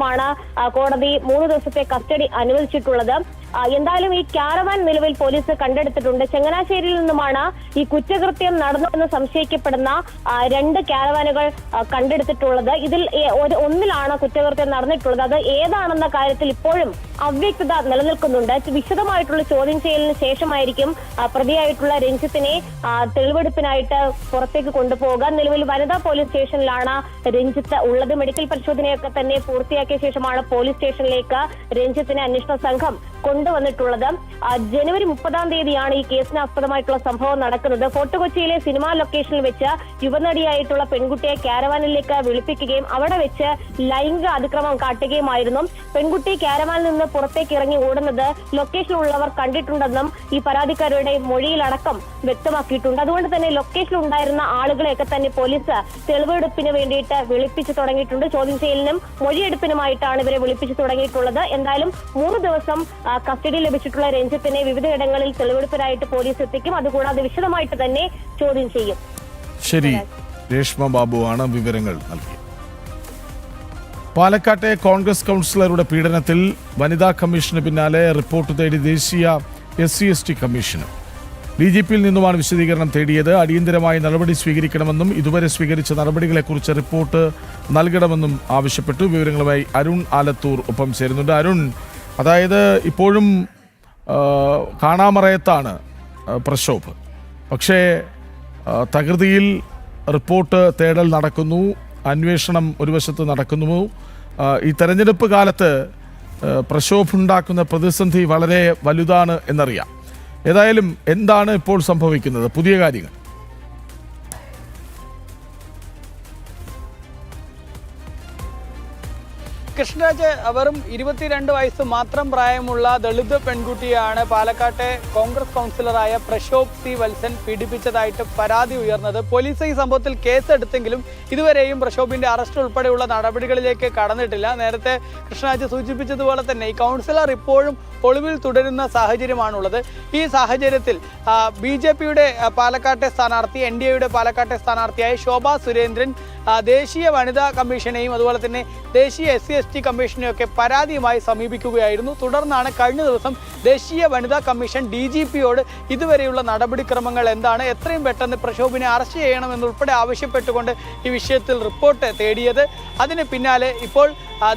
ാണ് കോടതി 3 ദിവസത്തെ കസ്റ്റഡി അനുവദിച്ചിട്ടുള്ളത്. എന്തായാലും ഈ ക്യാരവാൻ നിലവിൽ പോലീസ് കണ്ടെടുത്തിട്ടുണ്ട്. ചങ്ങനാശ്ശേരിയിൽ നിന്നുമാണ് ഈ കുറ്റകൃത്യം നടന്നുവെന്ന് സംശയിക്കപ്പെടുന്ന 2 ക്യാരവാനുകൾ കണ്ടെടുത്തിട്ടുള്ളത്. ഇതിൽ ഒന്നിലാണ് കുറ്റകൃത്യം നടന്നിട്ടുള്ളത്. അത് ഏതാണെന്ന കാര്യത്തിൽ ഇപ്പോഴും അവ്യക്തത നിലനിൽക്കുന്നുണ്ട്. വിശദമായിട്ടുള്ള ചോദ്യം ചെയ്യലിന് ശേഷമായിരിക്കും പ്രതിയായിട്ടുള്ള രഞ്ജിത്തിനെ തെളിവെടുപ്പിനായിട്ട് പുറത്തേക്ക് കൊണ്ടുപോകുക. നിലവിൽ വനിതാ പോലീസ് സ്റ്റേഷനിലാണ് രഞ്ജിത്ത് ഉള്ളത്. മെഡിക്കൽ പരിശോധനയൊക്കെ തന്നെ പൂർത്തിയാക്കിയ ശേഷമാണ് പോലീസ് സ്റ്റേഷനിലേക്ക് രഞ്ജിത്തിനെ അന്വേഷണ സംഘം കൊണ്ടുവന്നിട്ടുള്ളത്. ജനുവരി 30-ാം തീയതിയാണ് ഈ കേസിന് ആസ്പദമായിട്ടുള്ള സംഭവം നടക്കുന്നത്. ഫോർട്ട് കൊച്ചിയിലെ സിനിമാ ലൊക്കേഷനിൽ വെച്ച് യുവനടിയായിട്ടുള്ള പെൺകുട്ടിയെ ക്യാരവാനിലേക്ക് വിളിപ്പിക്കുകയും അവിടെ വെച്ച് ലൈംഗിക അതിക്രമം കാട്ടുകയുമായിരുന്നു. പെൺകുട്ടി ക്യാരവാനിൽ നിന്ന് പുറത്തേക്ക് ഇറങ്ങി ഓടുന്നത് ലൊക്കേഷനിലുള്ളവർ കണ്ടിട്ടുണ്ടെന്നും ഈ പരാതിക്കാരുടെ മൊഴിയിലടക്കം വ്യക്തമാക്കിയിട്ടുണ്ട്. അതുകൊണ്ട് തന്നെ ലൊക്കേഷനിൽ ഉണ്ടായിരുന്ന ആളുകളെയൊക്കെ തന്നെ പോലീസ് തെളിവെടുപ്പിന് വേണ്ടിയിട്ട് വിളിപ്പിച്ചു തുടങ്ങിയിട്ടുണ്ട്. ചോദ്യം ചെയ്യലിനും മൊഴിയെടുപ്പിനുമായിട്ടാണ് ഇവരെ വിളിപ്പിച്ചു തുടങ്ങിയിട്ടുള്ളത്. എന്തായാലും 3 ദിവസം കസ്റ്റഡി ലഭിച്ചിട്ടുള്ള രഞ്ജിത്തിനെ വിവിധയിടങ്ങളിൽ തെളിവെടുപ്പിനായിട്ട് പോലീസ് എത്തിക്കും. അതുകൂടാതെ വിശദമായിട്ട് തന്നെ ചോദ്യം ചെയ്യും. ശരി, രേഷ്മ ബാബുവാണ് വിവരങ്ങൾ നൽകിയത്. പാലക്കാട്ടെ കോൺഗ്രസ് കൗൺസിലറുടെ പീഡനത്തിൽ വനിതാ കമ്മീഷന് പിന്നാലെ റിപ്പോർട്ട് തേടി ദേശീയ SC/ST കമ്മീഷനും DGPയിൽ നിന്നുമാണ് വിശദീകരണം തേടിയത്. അടിയന്തരമായി നടപടി സ്വീകരിക്കണമെന്നും ഇതുവരെ സ്വീകരിച്ച നടപടികളെക്കുറിച്ച് റിപ്പോർട്ട് നൽകണമെന്നും ആവശ്യപ്പെട്ടു. വിവരങ്ങളുമായി അരുൺ ആലത്തൂർ ഒപ്പം ചേരുന്നുണ്ട്. അരുൺ, അതായത് ഇപ്പോഴും കാണാമറയത്താണ് പ്രക്ഷോഭ്. പക്ഷേ തകൃതിയിൽ റിപ്പോർട്ട് തേടൽ നടക്കുന്നു, അന്വേഷണം ഒരു വശത്ത് നടക്കുന്നു. ഈ തെരഞ്ഞെടുപ്പ് കാലത്ത് പ്രക്ഷോഭുണ്ടാക്കുന്ന പ്രതിസന്ധി വളരെ വലുതാണ് എന്നറിയാം. ഏതായാലും എന്താണ് ഇപ്പോൾ സംഭവിക്കുന്നത്, പുതിയ കാര്യങ്ങൾ? കൃഷ്ണരാജ്, വെറും 22 വയസ്സ് മാത്രം പ്രായമുള്ള ദളിത് പെൺകുട്ടിയാണ് പാലക്കാട്ടെ കോൺഗ്രസ് കൗൺസിലറായ പ്രശോഭ് സി വത്സൻ പീഡിപ്പിച്ചതായിട്ട് പരാതി ഉയർന്നത്. പോലീസ് ഈ സംഭവത്തിൽ കേസെടുത്തെങ്കിലും ഇതുവരെയും പ്രശോഭിന്റെ അറസ്റ്റ് ഉൾപ്പെടെയുള്ള നടപടികളിലേക്ക് കടന്നിട്ടില്ല. നേരത്തെ കൃഷ്ണരാജ് സൂചിപ്പിച്ചതുപോലെ തന്നെ ഈ കൗൺസിലർ ഇപ്പോഴും ഒളിവിൽ തുടരുന്ന സാഹചര്യമാണുള്ളത്. ഈ സാഹചര്യത്തിൽ BJPയുടെ പാലക്കാട്ടെ സ്ഥാനാർത്ഥി, NDAയുടെ പാലക്കാട്ടെ സ്ഥാനാർത്ഥിയായ ശോഭാ സുരേന്ദ്രൻ ദേശീയ വനിതാ കമ്മീഷനെയും അതുപോലെ തന്നെ ദേശീയ SC/ST കമ്മീഷനെയൊക്കെ പരാതിയുമായി സമീപിക്കുകയായിരുന്നു. തുടർന്നാണ് കഴിഞ്ഞ ദിവസം ദേശീയ വനിതാ കമ്മീഷൻ DGPയോട് ഇതുവരെയുള്ള നടപടിക്രമങ്ങൾ എന്താണ്, എത്രയും പെട്ടെന്ന് പ്രശോഭിനെ അറസ്റ്റ് ചെയ്യണമെന്നുൾപ്പെടെ ആവശ്യപ്പെട്ടുകൊണ്ട് ഈ വിഷയത്തിൽ റിപ്പോർട്ട് തേടിയത്. അതിന് പിന്നാലെ ഇപ്പോൾ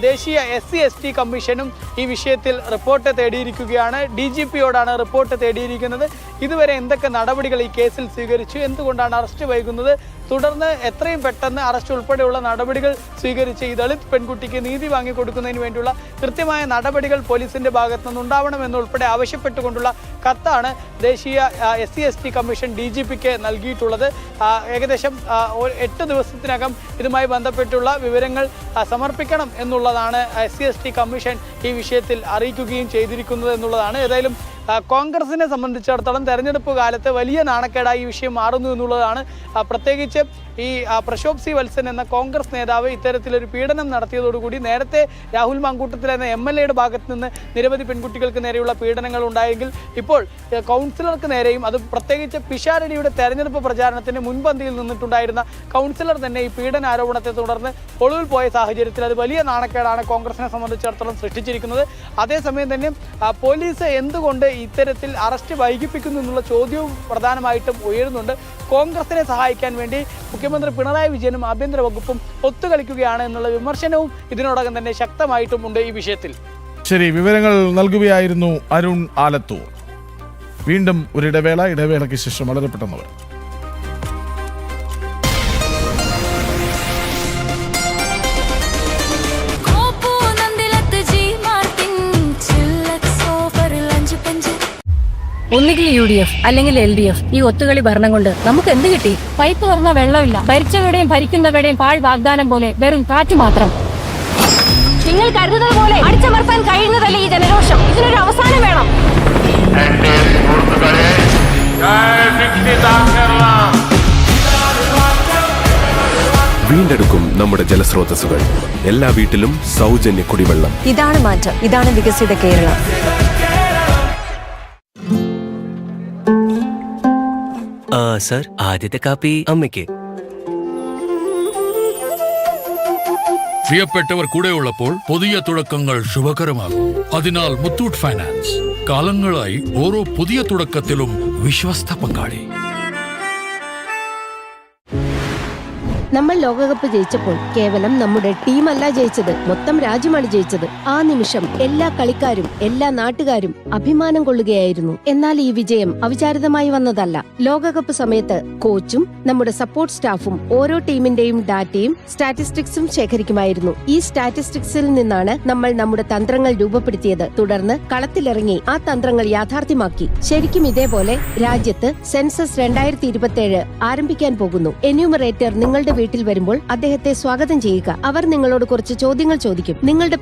ദേശീയ SC/ST കമ്മീഷനും ഈ വിഷയത്തിൽ റിപ്പോർട്ട് തേടിയിരിക്കുകയാണ്. DGPയോടാണ് റിപ്പോർട്ട് തേടിയിരിക്കുന്നത്. ഇതുവരെ എന്തൊക്കെ നടപടികൾ ഈ കേസിൽ സ്വീകരിച്ചു, എന്തുകൊണ്ടാണ് അറസ്റ്റ് വൈകുന്നത്, തുടർന്ന് എത്രയും പെട്ടെന്ന് അറസ്റ്റ് ഉൾപ്പെടെയുള്ള നടപടികൾ സ്വീകരിച്ച് ഈ ദളിത് പെൺകുട്ടിക്ക് നീതി വാങ്ങിക്കൊടുക്കുന്നതിന് വേണ്ടിയുള്ള കൃത്യമായ നടപടികൾ പോലീസിന്റെ ഭാഗത്തു നിന്നുണ്ടാവണമെന്നുൾപ്പെടെ ആവശ്യപ്പെട്ടുകൊണ്ടുള്ള കത്താണ് ദേശീയ SC/ST കമ്മീഷൻ DGPക്ക് നൽകിയിട്ടുള്ളത്. ഏകദേശം 8 ദിവസത്തിനകം ഇതുമായി ബന്ധപ്പെട്ടുള്ള വിവരങ്ങൾ സമർപ്പിക്കണം എന്നുള്ളതാണ് SC/ST കമ്മീഷൻ ഈ വിഷയത്തിൽ അറിയിക്കുകയും ചെയ്തിരിക്കുന്നത് എന്നുള്ളതാണ്. ഏതായാലും കോൺഗ്രസിനെ സംബന്ധിച്ചിടത്തോളം തെരഞ്ഞെടുപ്പ് കാലത്ത് വലിയ നാണക്കേടായി ഈ വിഷയം മാറുന്നു എന്നുള്ളതാണ്. പ്രത്യേകിച്ച് ഈ പ്രശോഭ് സി വത്സൻ എന്ന കോൺഗ്രസ് നേതാവ് ഇത്തരത്തിലൊരു പീഡനം നടത്തിയതോടുകൂടി നേരത്തെ രാഹുൽ മാങ്കൂട്ടത്തിൽ എന്ന MLAയുടെ ഭാഗത്ത് നിന്ന് നിരവധി പെൺകുട്ടികൾക്ക് നേരെയുള്ള പീഡനങ്ങൾ ഉണ്ടായെങ്കിൽ ഇപ്പോൾ കൗൺസിലർക്ക് നേരെയും, അത് പ്രത്യേകിച്ച് പിഷാരടിയുടെ തെരഞ്ഞെടുപ്പ് പ്രചാരണത്തിന് മുൻപന്തിയിൽ നിന്നിട്ടുണ്ടായിരുന്ന കൗൺസിലർ തന്നെ ഈ പീഡന ആരോപണത്തെ തുടർന്ന് ഒളിവിൽ പോയ സാഹചര്യത്തിൽ അത് വലിയ നാണക്കേടാണ് കോൺഗ്രസിനെ സംബന്ധിച്ചിടത്തോളം സൃഷ്ടിച്ചിരിക്കുന്നത്. അതേസമയം തന്നെ പോലീസ് എന്തുകൊണ്ട് ഇത്തരത്തിൽ അറസ്റ്റ് വൈകിപ്പിക്കുന്നു എന്നുള്ള ചോദ്യവും പ്രധാനമായിട്ടും ഉയരുന്നുണ്ട്. കോൺഗ്രസിനെ സഹായിക്കാൻ വേണ്ടി മുഖ്യമന്ത്രി പിണറായി വിജയനും ആഭ്യന്തര വകുപ്പും ഒത്തുകളിക്കുകയാണ് എന്നുള്ള വിമർശനവും ഇതിനോടകം തന്നെ ശക്തമായിട്ടുമുണ്ട് ഈ വിഷയത്തിൽ. ശരി, വിവരങ്ങൾ നൽകുകയായിരുന്നു അരുൺ ആലത്തൂർ. വീണ്ടും ഒരു ഇടവേളയ്ക്ക് ശേഷം വളരെ പെട്ടെന്ന് ഒന്നുകിൽ UDF അല്ലെങ്കിൽ LDF. ഈ ഒത്തുകളി ഭരണം കൊണ്ട് നമുക്ക് എന്ത് കിട്ടി? പൈപ്പ് തുറന്ന വെള്ളമില്ല, ഭരിച്ചവരുടെയും ഭരിക്കുന്നവരുടെയും പാഴ് വാഗ്ദാനം പോലെ വെറും കാറ്റ് മാത്രം. നിങ്ങൾ കരുതുന്നത് പോലെ അടിച്ചമർത്താൻ കഴിയുന്നതല്ല ഈ ജനരോഷം. ഇതിനൊരു അവസാനം വേണം. വീണ്ടെടുക്കും നമ്മുടെ ജലസ്രോതസ്സുകൾ. എല്ലാ വീട്ടിലും സൗജന്യ കുടിവെള്ളം. ഇതാണ് മാറ്റം. ഇതാണ് വികസിത കേരളം. സർ, ആദ്യത്തെ കാപ്പി അമ്മയ്ക്ക്. പ്രിയപ്പെട്ടവർ കൂടെയുള്ളപ്പോൾ പുതിയ തുടക്കങ്ങൾ ശുഭകരമാകും. അതിനാൽ മുത്തൂറ്റ് ഫൈനാൻസ് കാലങ്ങളായി ഓരോ പുതിയ തുടക്കത്തിലും വിശ്വസ്ത പങ്കാളി. നമ്മൾ ലോകകപ്പ് ജയിച്ചപ്പോൾ കേവലം നമ്മുടെ ടീമല്ല ജയിച്ചത്, മൊത്തം രാജ്യമാണ് ജയിച്ചത്. ആ നിമിഷം എല്ലാ കളിക്കാരും എല്ലാ നാട്ടുകാരും അഭിമാനം കൊള്ളുകയായിരുന്നു. എന്നാൽ ഈ വിജയം അവിചാരിതമായി വന്നതല്ല. ലോകകപ്പ് സമയത്ത് കോച്ചും നമ്മുടെ സപ്പോർട്ട് സ്റ്റാഫും ഓരോ ടീമിന്റെയും ഡാറ്റയും സ്റ്റാറ്റിസ്റ്റിക്സും ശേഖരിക്കുമായിരുന്നു. ഈ സ്റ്റാറ്റിസ്റ്റിക്സിൽ നിന്നാണ് നമ്മൾ നമ്മുടെ തന്ത്രങ്ങൾ രൂപപ്പെടുത്തിയത്. തുടർന്ന് കളത്തിലിറങ്ങി ആ തന്ത്രങ്ങൾ യാഥാർത്ഥ്യമാക്കി. ശരിക്കും ഇതേപോലെ രാജ്യത്ത് സെൻസസ് 2027 ആരംഭിക്കാൻ പോകുന്നു. എന്യൂമറേറ്റർ നിങ്ങളുടെ വീട്ടിൽ വരുമ്പോൾ അദ്ദേഹത്തെ സ്വാഗതം ചെയ്യുക. അവർ നിങ്ങളോട് കുറച്ച് ചോദ്യങ്ങൾ ചോദിക്കും. നിങ്ങളുടെ